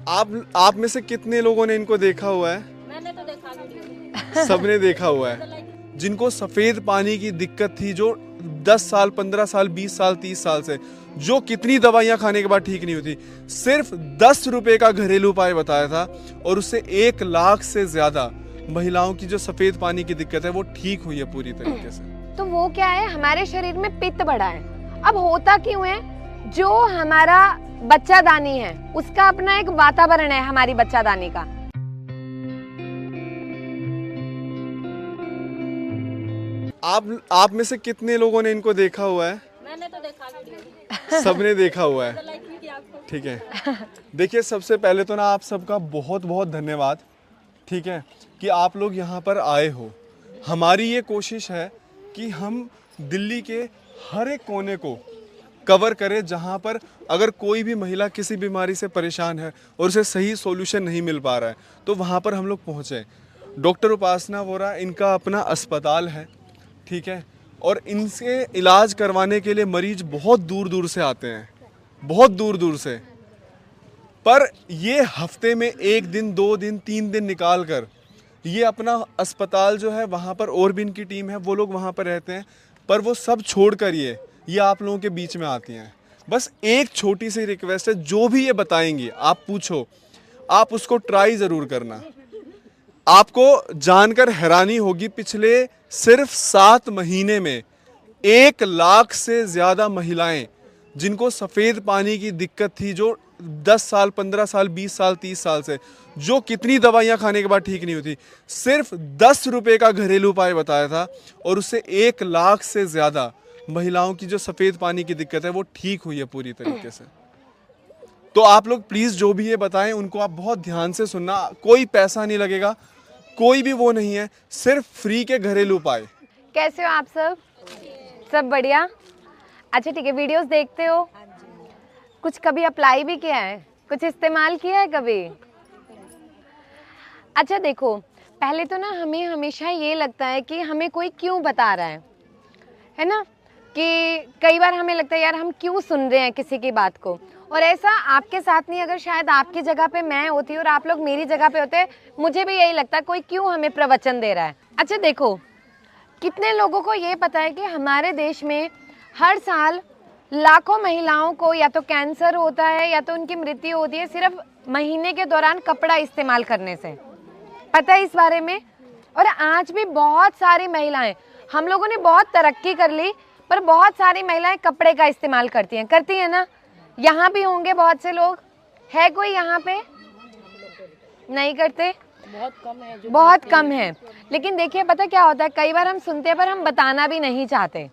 आप में से कितने लोगों ने इनको देखा हुआ है? मैंने तो देखा वीडियो। सबने देखा हुआ है। जिनको सफेद पानी की दिक्कत थी, जो 10 साल 15 साल 20 साल 30 साल से, जो कितनी दवाइयां खाने के बाद ठीक नहीं होती, सिर्फ 10 रुपए का घरेलू उपाय बताया था और उससे 1 लाख से ज्यादा महिलाओं की जो सफेद पानी की दिक्कत है वो ठीक हुई है पूरी तरीके से। तो वो क्या है, हमारे शरीर में पित्त बढ़ा है। अब होता क्यों है, जो हमारा बच्चादानी है उसका अपना एक वातावरण है, हमारी बच्चादानी का। आप में से कितने लोगों ने इनको देखा हुआ है? मैंने तो देखा वीडियो। सबने देखा हुआ है। लाइक की आपको। ठीक है, देखिए सबसे पहले तो ना आप सबका बहुत बहुत धन्यवाद, ठीक है, कि आप लोग यहाँ पर आए हो। हमारी ये कोशिश है कि हम दिल्ली के हर एक कोने को कवर करें जहाँ पर अगर कोई भी महिला किसी बीमारी से परेशान है और उसे सही सॉल्यूशन नहीं मिल पा रहा है तो वहाँ पर हम लोग पहुँचें। डॉक्टर उपासना वोरा, इनका अपना अस्पताल है, ठीक है, और इनसे इलाज करवाने के लिए मरीज बहुत दूर दूर से आते हैं, बहुत दूर दूर से। पर ये हफ्ते में 1 दिन 2 दिन 3 दिन निकाल कर ये अपना अस्पताल जो है वहाँ पर, और भी इनकी टीम है, वो लोग वहाँ पर रहते हैं, पर वो सब छोड़ कर ये आप लोगों के बीच में आती हैं। बस एक छोटी सी रिक्वेस्ट है, जो भी ये बताएंगी आप पूछो, आप उसको ट्राई ज़रूर करना। आपको जानकर हैरानी होगी, पिछले सिर्फ 7 महीने में 1 लाख से ज़्यादा महिलाएं जिनको सफ़ेद पानी की दिक्कत थी, जो 10 साल 15 साल 20 साल 30 साल से, जो कितनी दवाइयां खाने के बाद ठीक नहीं होती, सिर्फ 10 रुपए का घरेलू उपाय बताया था और उससे 1 लाख से ज़्यादा महिलाओं की जो सफ़ेद पानी की दिक्कत है वो ठीक हुई है पूरी तरीके से। तो आप लोग प्लीज़ जो भी ये बताएं उनको आप बहुत ध्यान से सुनना। कोई पैसा नहीं लगेगा, कोई भी वो नहीं है, सिर्फ फ्री के घरेलू उपाय। कैसे हो आप सब? सब बढ़िया? अच्छा ठीक है, वीडियोस देखते हो? कुछ कभी अप्लाई भी किया है, कुछ इस्तेमाल किया है कभी? अच्छा देखो, पहले तो ना हमें हमेशा ये लगता है कि हमें कोई क्यों बता रहा है ना, कि कई बार हमें लगता है यार हम क्यों सुन रहे हैं किसी की बात को। और ऐसा आपके साथ नहीं, अगर शायद आपकी जगह पे मैं होती और आप लोग मेरी जगह पे होते, मुझे भी यही लगता है कोई क्यों हमें प्रवचन दे रहा है। अच्छा देखो, कितने लोगों को ये पता है कि हमारे देश में हर साल लाखों महिलाओं को या तो कैंसर होता है या तो उनकी मृत्यु होती है सिर्फ महीने के दौरान कपड़ा इस्तेमाल करने से। पता है इस बारे में? और आज भी बहुत सारी महिलाएं, हम लोगों ने बहुत तरक्की कर ली, पर बहुत सारी महिलाएं कपड़े का इस्तेमाल करती हैं ना। यहाँ भी होंगे बहुत से लोग, है कोई यहाँ पे नहीं करते? बहुत कम है, बहुत कम है। लेकिन देखिए पता क्या होता है, कई बार हम सुनते हैं पर हम बताना भी नहीं चाहते,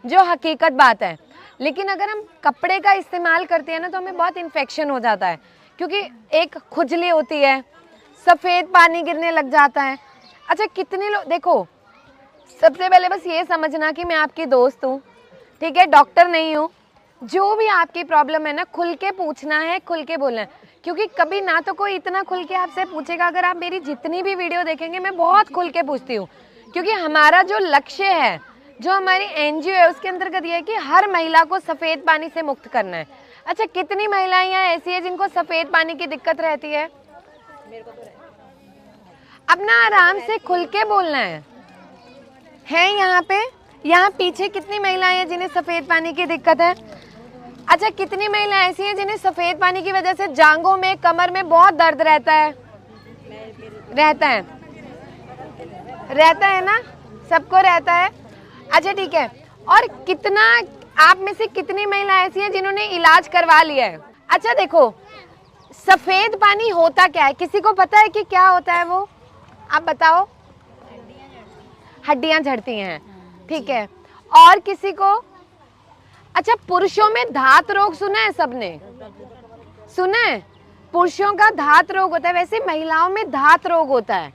जो हकीकत बात है। लेकिन अगर हम कपड़े का इस्तेमाल करते हैं ना तो हमें बहुत इन्फेक्शन हो जाता है, क्योंकि एक खुजली होती है, सफ़ेद पानी गिरने लग जाता है। अच्छा कितने लोग, देखो सबसे पहले बस ये समझना कि मैं आपकी दोस्त हूँ, ठीक है, डॉक्टर नहीं हूँ। जो भी आपकी प्रॉब्लम है ना, खुल के पूछना है, खुल के बोलना है, क्योंकि कभी ना तो कोई इतना खुल के आपसे पूछेगा। अगर आप मेरी जितनी भी वीडियो देखेंगे, मैं बहुत खुल के पूछती हूँ, क्योंकि हमारा जो लक्ष्य है, जो हमारी एनजीओ है, उसके अंतर्गत ये है कि हर महिला को सफ़ेद पानी से मुक्त करना है। अच्छा कितनी महिलाएं यहाँ ऐसी है जिनको सफ़ेद पानी की दिक्कत रहती है? अपना आराम से खुल के बोलना है यहाँ पे? यहाँ पीछे कितनी महिलाएं हैं जिन्हें सफ़ेद पानी की दिक्कत है? अच्छा कितनी महिलाएं ऐसी हैं जिन्हें सफ़ेद पानी की वजह से जांघों में, कमर में बहुत दर्द रहता है? रहता है ना, सबको रहता है। अच्छा ठीक है, और कितना आप में से कितनी महिला ऐसी हैं जिन्होंने इलाज करवा लिया है? अच्छा देखो, सफ़ेद पानी होता क्या है, किसी को पता है कि क्या होता है वो? आप बताओ। हड्डियां झड़ती हैं, ठीक है। और किसी को? अच्छा पुरुषों में धात रोग सुना है सबने? सुना है? पुरुषों का धात रोग होता है, वैसे महिलाओं में धात रोग होता है।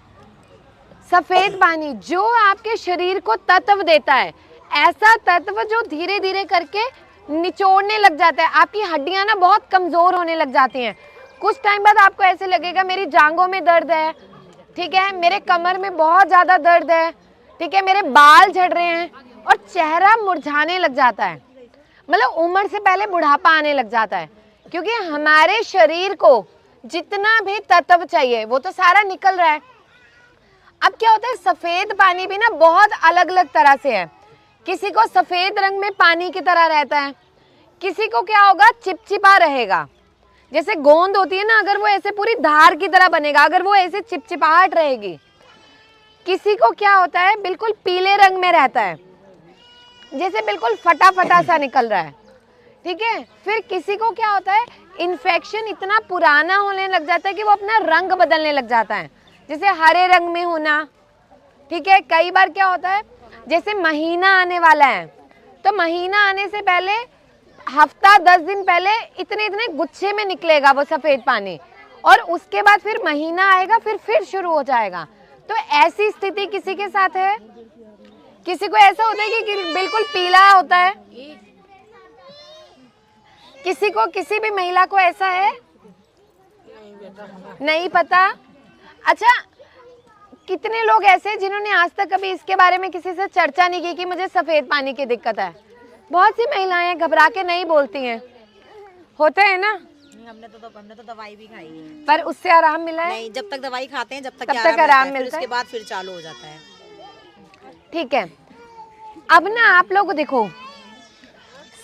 सफ़ेद पानी जो आपके शरीर को तत्व देता है, ऐसा तत्व जो धीरे धीरे करके निचोड़ने लग जाता है। आपकी हड्डियां ना बहुत कमज़ोर होने लग जाती हैं। कुछ टाइम बाद आपको ऐसे लगेगा मेरी जांघों में दर्द है, ठीक है, मेरे कमर में बहुत ज़्यादा दर्द है, ठीक है, मेरे बाल झड़ रहे हैं, और चेहरा मुरझाने लग जाता है। मतलब उम्र से पहले बुढ़ापा आने लग जाता है, क्योंकि हमारे शरीर को जितना भी तत्व चाहिए वो तो सारा निकल रहा है। अब क्या होता है, सफेद पानी भी ना बहुत अलग अलग तरह से है। किसी को सफेद रंग में पानी की तरह रहता है, किसी को क्या होगा, चिपचिपा रहेगा। जैसे गोंद होती है ना, अगर वो ऐसे पूरी धार की तरह बनेगा, अगर वो ऐसे चिपचिपाहट रहेगी। किसी को क्या होता है, बिल्कुल पीले रंग में रहता है, जैसे बिल्कुल फटा फटा सा निकल रहा है, ठीक है। फिर किसी को क्या होता है, इन्फेक्शन इतना पुराना होने लग जाता है कि वो अपना रंग बदलने लग जाता है, जैसे हरे रंग में होना, ठीक है। कई बार क्या होता है, जैसे महीना आने वाला है, तो महीना आने से पहले हफ्ता 10 दिन पहले इतने इतने गुच्छे में निकलेगा वो सफेद पानी, और उसके बाद फिर महीना आएगा, फिर शुरू हो जाएगा। तो ऐसी स्थिति किसी के साथ है। किसी को ऐसा होता है कि बिल्कुल पीला होता है, किसी को, किसी भी महिला को ऐसा है, नहीं पता। अच्छा, कितने लोग ऐसे जिन्होंने आज तक कभी इसके बारे में किसी से चर्चा नहीं की कि मुझे सफेद पानी की दिक्कत है। बहुत सी महिलाएं घबरा के नहीं बोलती हैं, होता है ना। हमने तो दवाई भी खाई है, पर उससे आराम मिला है? नहीं, जब तक दवाई खाते हैं जब तक तब क्या तक आराम है, मिलता फिर है। उसके बाद फिर चालू हो जाता है। ठीक है, अब ना आप लोग देखो,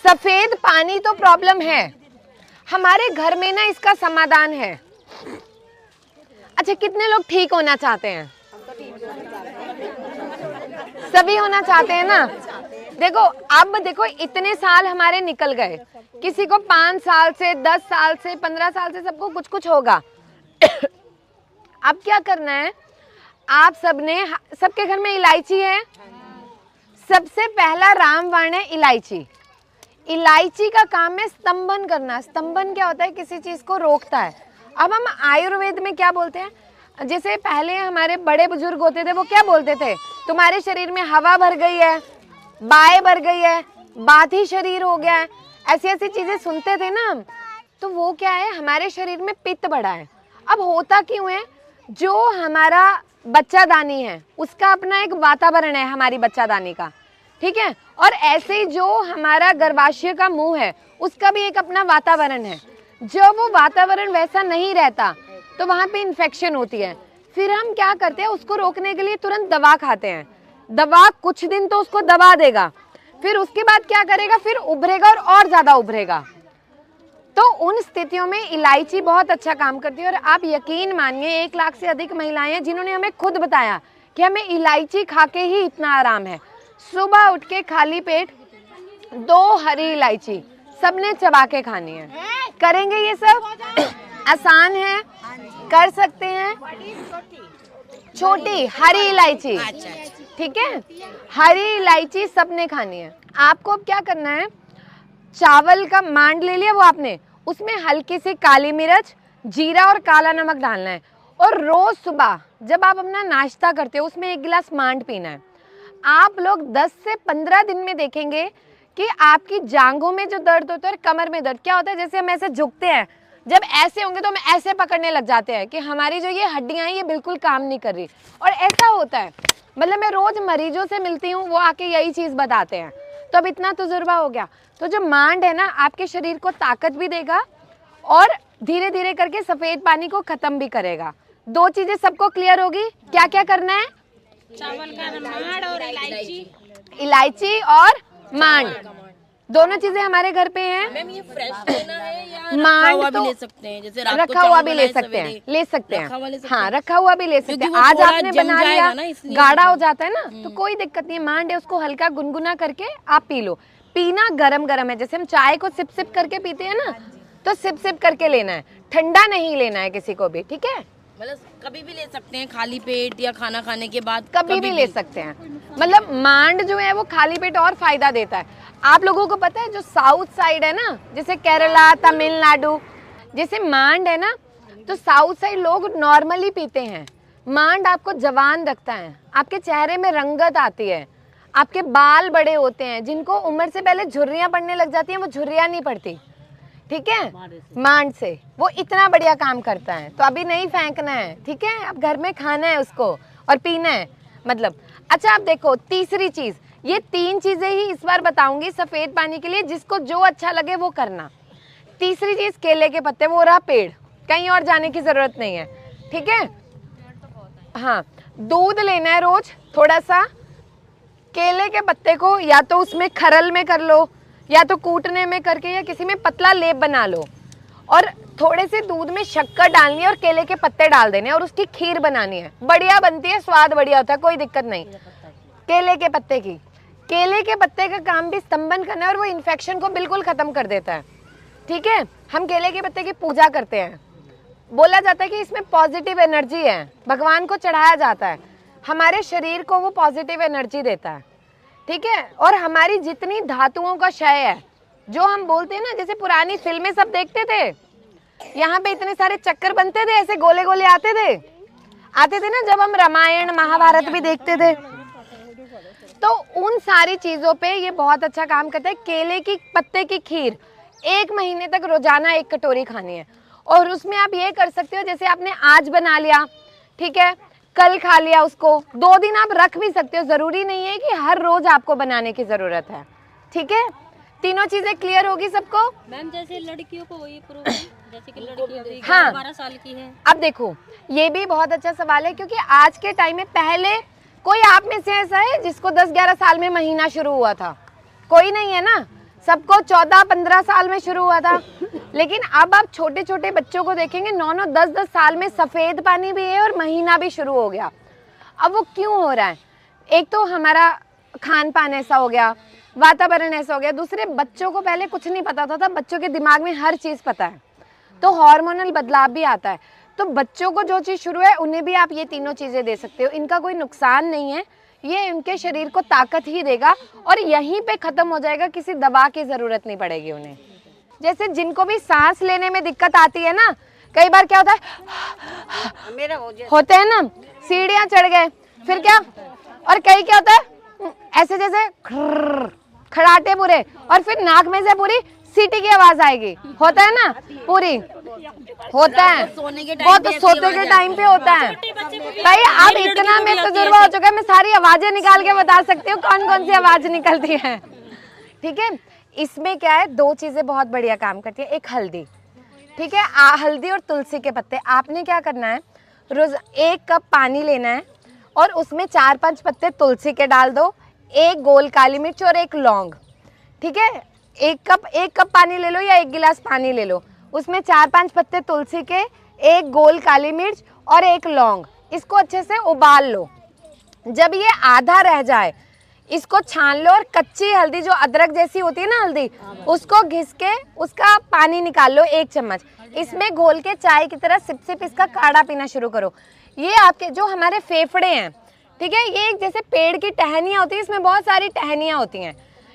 सफेद पानी तो प्रॉब्लम है, हमारे घर में ना इसका समाधान है। अच्छा, कितने लोग ठीक होना चाहते हैं? सभी होना चाहते हैं ना। देखो, अब देखो, इतने साल हमारे निकल गए, किसी को 5 साल से, 10 साल से, 15 साल से, सबको कुछ कुछ होगा। अब क्या करना है, आप सबने, सबके घर में इलायची है। सबसे पहला रामबाण है इलायची। इलायची का काम है स्तंभन करना। स्तंभन क्या होता है, किसी चीज को रोकता है। अब हम आयुर्वेद में क्या बोलते हैं, जैसे पहले हमारे बड़े बुजुर्ग होते थे, वो क्या बोलते थे, तुम्हारे शरीर में हवा भर गई है, बाएं भर गई है, बाधी शरीर हो गया है, ऐसी ऐसी चीजें सुनते थे ना हम। तो वो क्या है, हमारे शरीर में पित्त बढ़ा है। अब होता क्यों है, जो हमारा बच्चादानी है उसका अपना एक वातावरण है, हमारी बच्चादानी का, ठीक है। और ऐसे ही जो हमारा गर्भाशय का मुंह है उसका भी एक अपना वातावरण है। जब वो वातावरण वैसा नहीं रहता तो वहाँ पे इन्फेक्शन होती है। फिर हम क्या करते हैं, उसको रोकने के लिए तुरंत दवा खाते हैं। दवा कुछ दिन तो उसको दबा देगा, फिर उसके बाद क्या करेगा, फिर उभरेगा और ज़्यादा उभरेगा। तो उन स्थितियों में इलायची बहुत अच्छा काम करती है। और आप यकीन मानिए, 1 लाख से अधिक महिलाएं हैं जिन्होंने हमें खुद बताया कि हमें इलायची खा के ही इतना आराम है। सुबह उठ के खाली पेट 2 हरी इलायची सबने चबा के खानी है। करेंगे ये सब? आसान है, कर सकते हैं। छोटी हरी इलायची, ठीक है, हरी इलायची सबने खानी है। आपको अब क्या करना है, चावल का मांड ले लिया वो आपने, उसमें हल्की सी काली मिर्च, जीरा और काला नमक डालना है। और रोज सुबह जब आप अपना नाश्ता करते हो उसमें 1 गिलास मांड पीना है। आप लोग 10 से 15 दिन में देखेंगे कि आपकी जांघों में जो दर्द होता है और कमर में दर्द, क्या होता है, जैसे हम ऐसे झुकते हैं, जब ऐसे होंगे तो हम ऐसे पकड़ने लग जाते हैं कि हमारी जो ये हड्डियां हैं ये बिल्कुल काम नहीं कर रही। और ऐसा होता है, मतलब मैं रोज मरीजों से मिलती हूँ, वो आके यही चीज़ बताते हैं। तो अब इतना तजुर्बा हो गया। तो जो मांड है ना, आपके शरीर को ताकत भी देगा और धीरे धीरे करके सफ़ेद पानी को ख़त्म भी करेगा। 2 चीज़ें सबको क्लियर होगी। क्या क्या करना है? चावल का मांड और इलायची। इलायची और मांड, दोनों चीजें हमारे घर पे हैं। मैम ये फ्रेश लेना है या मांड रखा हुआ तो भी ले सकते हैं, जैसे रात को रखा हुआ चावल भी ले बनाए सकते हैं, सवेरे, ले सकते रखा हुआ ले हैं। सकते हाँ, हैं। रखा हुआ भी ले सकते क्योंकि हैं। वो आज थोड़ा आपने जम बना जाएगा लिया, ना, इसलिए गाढ़ा पूछा। हो जाता है ना, तो कोई दिक्कत नहीं है। मांड है, उसको हल्का गुनगुना करके आप पी लो। पीना गरम गरम है, जैसे हम चाय को सिप सिप करके पीते हैं ना, तो सिप सिप करके लेना है, ठंडा नहीं लेना है किसी को भी, ठीक है। मतलब कभी भी ले सकते हैं, खाली पेट या खाना खाने के बाद कभी भी ले सकते हैं। मतलब मांड जो है वो खाली पेट और फायदा देता है। आप लोगों को पता है, जो साउथ साइड है ना, जैसे केरला, तमिलनाडु, जैसे मांड है ना, तो साउथ साइड लोग नॉर्मली पीते हैं। मांड आपको जवान रखता है, आपके चेहरे में रंगत आती है, आपके बाल बड़े होते हैं। जिनको उम्र से पहले झुर्रियाँ पड़ने लग जाती हैं, वो झुर्रियाँ नहीं पड़ती, ठीक है, मांड से। वो इतना बढ़िया काम करता है। तो अभी नहीं फेंकना है, ठीक है, अब घर में खाना है उसको और पीना है, मतलब। अच्छा, आप देखो, तीसरी चीज़, ये 3 चीज़ें ही इस बार बताऊंगी सफ़ेद पानी के लिए, जिसको जो अच्छा लगे वो करना। तीसरी चीज़, केले के पत्ते, वो रहा पेड़, कहीं और जाने की ज़रूरत नहीं है, ठीक है। हाँ, दूध लेना है रोज थोड़ा सा, केले के पत्ते को या तो उसमें खरल में कर लो या तो कूटने में करके या किसी में पतला लेप बना लो, और थोड़े से दूध में शक्कर डालनी है और केले के पत्ते डाल देने और उसकी खीर बनानी है। बढ़िया बनती है, स्वाद बढ़िया होता है, कोई दिक्कत नहीं। केले के पत्ते की, केले के पत्ते का काम भी स्तंभन करना है और वो इन्फेक्शन को बिल्कुल खत्म कर देता है, ठीक है। हम केले के पत्ते की पूजा करते हैं, बोला जाता है कि इसमें पॉजिटिव एनर्जी है, भगवान को चढ़ाया जाता है, हमारे शरीर को वो पॉजिटिव एनर्जी देता है, ठीक है। और हमारी जितनी धातुओं का क्षय है, जो हम बोलते हैं ना, जैसे पुरानी फिल्में सब देखते थे, यहाँ पे इतने सारे चक्कर बनते थे, ऐसे गोले गोले आते थे ना, जब हम रामायण महाभारत भी देखते थे, तो उन सारी चीजों पे ये बहुत अच्छा काम करता है। केले की पत्ते की खीर 1 महीने तक रोजाना 1 कटोरी खानी है, और उसमें आप ये कर सकते हो, जैसे आपने आज बना लिया, ठीक है, कल खा लिया उसको, 2 दिन आप रख भी सकते हो, जरूरी नहीं है कि हर रोज आपको बनाने की जरूरत है, ठीक है। तीनों चीजें क्लियर होगी सबको। मैम जैसे लड़कियों को वही प्रूफ, जैसे कि लड़की हाँ। 12 साल की है। अब देखो, ये भी बहुत अच्छा सवाल है, क्योंकि आज के टाइम में, पहले कोई आप में से ऐसा है जिसको 10-11 साल में महीना शुरू हुआ था? कोई नहीं है ना, सबको 14-15 साल में शुरू हुआ था। लेकिन अब आप छोटे छोटे बच्चों को देखेंगे, 9-9, 10-10 साल में सफेद पानी भी है और महीना भी शुरू हो गया। अब वो क्यों हो रहा है? एक तो हमारा खान पान ऐसा हो गया, वातावरण ऐसा हो गया, दूसरे बच्चों को पहले कुछ नहीं पता था, बच्चों के दिमाग में हर चीज पता है, तो हार्मोनल बदलाव भी आता है। तो बच्चों को जो चीज शुरू है, उन्हें भी आप ये तीनों चीजें दे सकते हो, इनका कोई नुकसान नहीं है, ये उनके शरीर को ताकत ही देगा और यहीं पे खत्म हो जाएगा, किसी दवा की जरूरत नहीं पड़ेगी उन्हें। जैसे जिनको भी सांस लेने में दिक्कत आती है ना, कई बार क्या होता है, मेरा होते हैं ना, सीढ़ियां चढ़ गए, फिर क्या, और कई क्या होता है, ऐसे जैसे खड़ाटे पूरे, और फिर नाक में से पूरी सीटी की आवाज आएगी, होता है ना, पूरी होता है, वो तो सोते के टाइम पे होता है। भाई अब इतना में तजुर्बा हो चुका है, मैं सारी आवाजें निकाल के बता सकती हूँ कौन कौन सी आवाज निकलती है, ठीक है। इसमें क्या है, 2 चीजें बहुत बढ़िया काम करती है। एक हल्दी, ठीक है, हल्दी और तुलसी के पत्ते। आपने क्या करना है, रोज 1 कप पानी लेना है और उसमें 4-5 पत्ते तुलसी के डाल दो, 1 गोल काली मिर्च और 1 लौंग, ठीक है। 1 कप पानी ले लो या 1 गिलास पानी ले लो, उसमें 4-5 पत्ते तुलसी के, 1 गोल काली मिर्च और 1 लौंग, इसको अच्छे से उबाल लो। जब ये आधा रह जाए, इसको छान लो और कच्ची हल्दी, जो अदरक जैसी होती है ना हल्दी, उसको घिस के उसका पानी निकाल लो 1 चम्मच, इसमें घोल के चाय की तरह सिप सिप इसका काढ़ा पीना शुरू करो। ये आपके जो हमारे फेफड़े हैं, ठीक है, ये एक जैसे पेड़ की टहनियाँ होती है, इसमें बहुत सारी टहनियाँ होती हैं,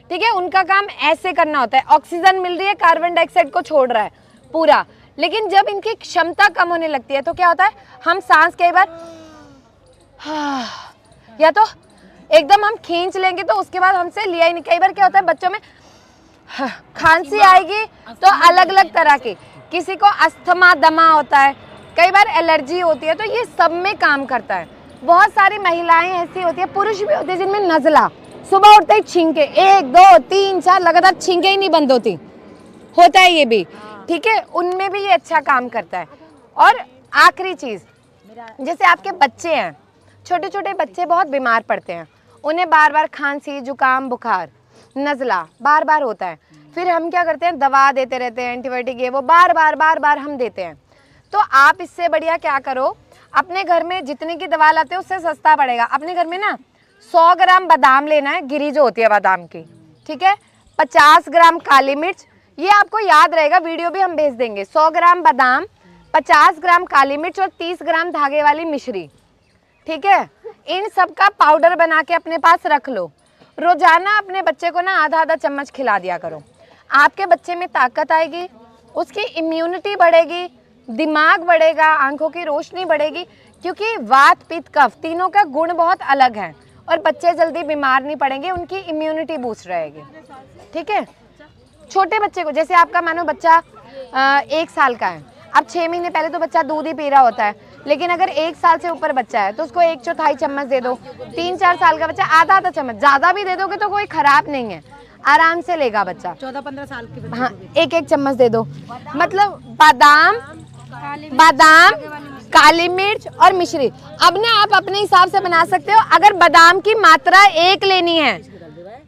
ठीक है, उनका काम ऐसे करना होता है। ऑक्सीजन मिल रही है, कार्बन डाइऑक्साइड को छोड़ रहा है पूरा, लेकिन जब इनकी क्षमता कम होने लगती है तो क्या होता है, हम सांस कई बार या तो एकदम हम खींच लेंगे तो उसके बाद हमसे लिया ही नहीं। कई बार क्या होता है, बच्चों में खांसी आएगी तो अलग अलग तरह की, किसी को अस्थमा दमा होता है, कई बार एलर्जी होती है, तो ये सब में काम करता है। बहुत सारी महिलाएं ऐसी होती है, पुरुष भी होते हैं, जिनमें नज़ला, सुबह उठते ही छींके 1, 2, 3, 4 लगातार छींके ही नहीं बंद होती, होता है ये भी, ठीक है, उनमें भी ये अच्छा काम करता है। और आखिरी चीज, जैसे आपके बच्चे हैं, छोटे छोटे बच्चे बहुत बीमार पड़ते हैं, उन्हें बार बार खांसी, जुकाम, बुखार, नज़ला बार बार होता है, फिर हम क्या करते हैं, दवा देते रहते हैं, एंटीबायोटिक, ये वो बार बार हम देते हैं। तो आप इससे बढ़िया क्या करो, अपने घर में जितने की दवा लाते हो उससे सस्ता पड़ेगा, अपने घर में ना 100 ग्राम बादाम लेना है, गिरी जो होती है बादाम की, ठीक है, 50 ग्राम काली मिर्च, ये आपको याद रहेगा, वीडियो भी हम भेज देंगे। 100 ग्राम बादाम, 50 ग्राम काली मिर्च और 30 ग्राम धागे वाली मिश्री, ठीक है, इन सब का पाउडर बना के अपने पास रख लो। रोजाना अपने बच्चे को ना आधा चम्मच खिला दिया करो, आपके बच्चे में ताकत आएगी, उसकी इम्यूनिटी बढ़ेगी, दिमाग बढ़ेगा, आंखों की रोशनी बढ़ेगी, क्योंकि वात पित्त कफ तीनों का गुण बहुत अलग है और बच्चे जल्दी बीमार नहीं पड़ेंगे, उनकी इम्यूनिटी बूस्ट रहेगी, ठीक है। छोटे बच्चे को, जैसे आपका मानो बच्चा 1 साल का है, अब 6 महीने पहले तो बच्चा दूध ही पी रहा होता है, लेकिन अगर 1 साल से ऊपर बच्चा है तो उसको 1/4 चम्मच दे दो। 3-4 साल का बच्चा आधा चम्मच, ज्यादा भी दे दोगे तो कोई खराब नहीं है, आराम से लेगा बच्चा। 14-15 साल के बच्चे, हाँ, 1-1 चम्मच दे दो। मतलब बादाम, बादाम, काली मिर्च और मिश्री। अब ना आप अपने हिसाब से बना सकते हो। अगर बादाम की मात्रा 1 लेनी है,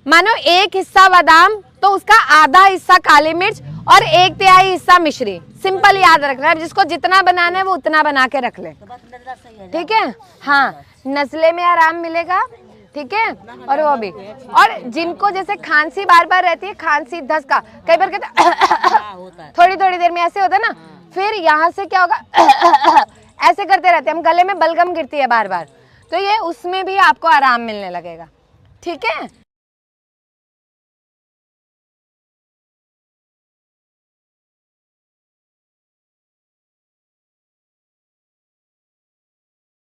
मानो 1 हिस्सा बादाम तो उसका आधा हिस्सा काली मिर्च और 1/3 हिस्सा मिश्री। सिंपल याद रखना है, जिसको जितना बनाना है वो उतना बना के रख ले, ठीक है। हाँ, नस्ले में आराम मिलेगा, ठीक है। और वो भी, और जिनको जैसे खांसी बार बार रहती है, खांसी धसका, कई बार कहते थोड़ी थोड़ी देर में ऐसे होता है ना, फिर यहाँ से क्या होगा ऐसे करते रहते हैं हम, गले में बलगम गिरती है बार बार, तो ये उसमें भी आपको आराम मिलने लगेगा, ठीक है।